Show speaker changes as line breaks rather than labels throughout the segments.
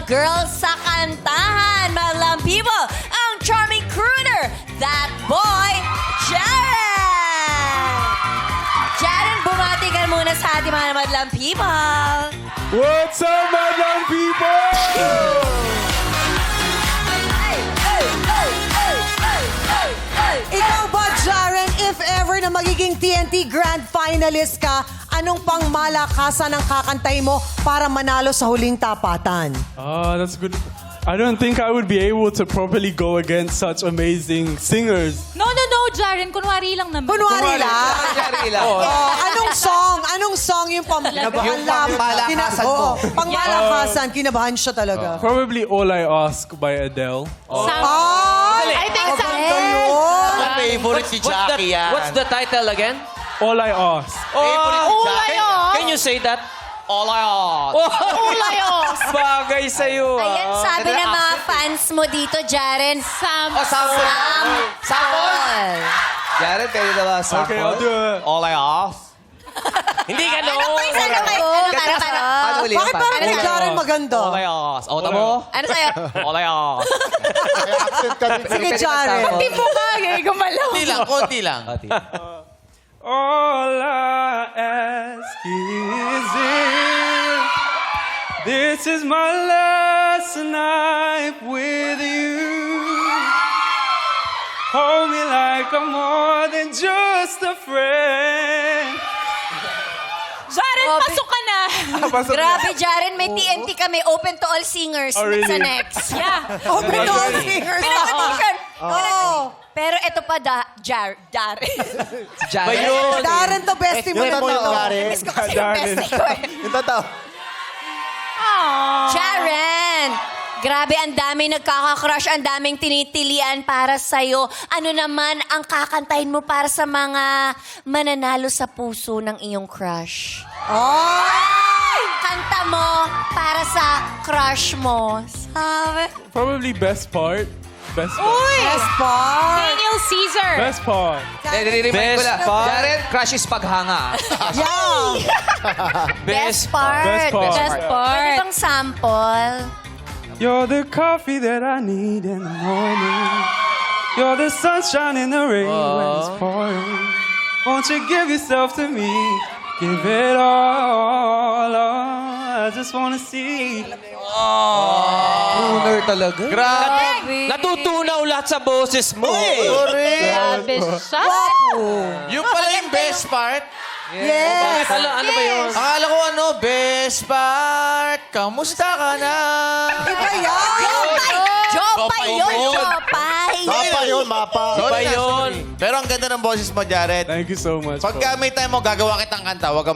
girls sa kantahan. Madlang people, ang charming crooner, that boy, Jaren! Jaren, bumati ka muna sa ating mga madlang people.
What's up, madlang people?
Ikaw ba, Jaren, if ever na magiging TNT Grand Finalist ka, anong pang malakasan ang kakantay mo para manalo sa huling tapatan?
That's good. I don't think I would be able to properly go against such amazing singers.
No, Jaren. Kunwari lang naman.
Kunwari lang.
Kunyari lang.
Anong song yung
pangmalakasan mo?
Pangmalakasan, kinabahan siya talaga.
Probably All I Ask by Adele.
I think
Favorite si Jackie yan.
What's the title again?
All I Ask.
Favorite si Jackie.
Can you say that?
All I ask.
Ulayos.
Bagay sa'yo.
Ayan, sabi ng mga fans mo dito, Jaren.
Sample. Jared, pwede na ba sample?
Okay, I'll do it.
All I ask.
Hindi ganun.
Paano ulit?
Bakit parang kay Jaren maganda?
All I ask. O, tamo?
Ano sa'yo?
All I ask.
Sige, Jaren.
Hindi po kaya. Gumalaw.
Konti lang.
All I ask is if this is my last night with you. Hold me like I'm more than just a friend.
Jaren, pasok ka na.
Grabe, Jaren. May TNT kami. Open to all singers.
Oh, really?
Sa next.
Yeah.
Open to all singers.
Pinag-audition.
Oh.
Pero ito pa, Jaren.
Ba yun?
Jaren to bestie mo na to.
Miss ko kasi yung best ko eh.
Yung totoo.
Jaren! Grabe, ang daming nagkaka-crush, ang daming tinitilian para sa'yo. Ano naman ang kakantahin mo para sa mga mananalo sa puso ng iyong crush? Kanta mo para sa crush mo. Sabi.
Probably best part. Best part.
Best part.
Daniel Caesar.
Best part.
Nire-remind ko lang.
part.
Jared, crush is paghanga.
Yeah.
Best part.
Best part.
Best part.
Pwede bang sample?
You're the coffee that I need in the morning. You're the sunshine in the rain when it's pouring. Won't you give yourself to me? Give it all. I just wanna see.
Crooner talaga.
Grabe. Natutunaw lahat sa boses mo.
Grabe siya.
Yung pala yung best part.
Yes.
Ano ba yun?
Akala ko best part. Kamusta ka na?
Iba yan.
Jopay yun, Jopay.
Mapa yun, mapa.
Iba yun.
Pero ang ganda ng boses mo, Jared.
Thank you so much.
Pagka may time mo, gagawa kitang kanta. Huwag ka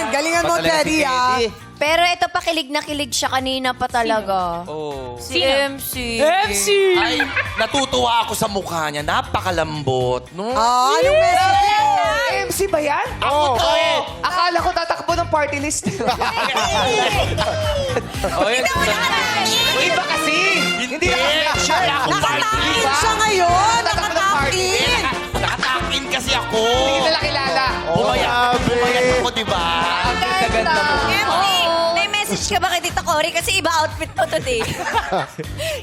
Galingan mo, Teddy, ah.
Pero ito pa, kilig na kilig siya kanina pa talaga.
Oh.
Si MC.
MC.
Ay, natutuwa ako sa mukha niya. Napakalambot. No?
Anong message mo?
MC ba yan?
Ako to!
Akala ko tatakbo ng party list.
Oh, yun.
Iba kasi. Hindi naka-lecture.
Nakatakin siya ngayon. Nakatakin.
Nakatakin kasi ako.
Hindi nila kilala.
Bumayat ako, di ba?
MC, may message ka ba kay Tita Cory? Kasi iba outfit mo today.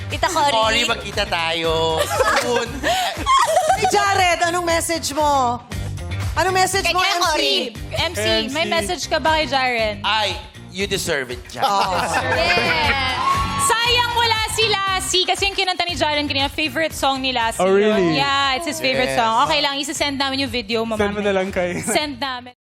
Tita Cory.
Sorry, magkita tayo. Soon.
Hey, Jared, anong message mo? Anong message
Kay
mo,
Kuya
MC?
Cory.
MC, may message ka ba kay Jaren?
Ay, you deserve it, Jack.
Yeah. Sayang wala si Lassie kasi yung kinanta ni Jaren kanina, favorite song ni Lassie.
Oh, really?
Yeah, it's his favorite song. Okay lang, isa-send namin yung video,
Send mo na lang kay...
Send namin.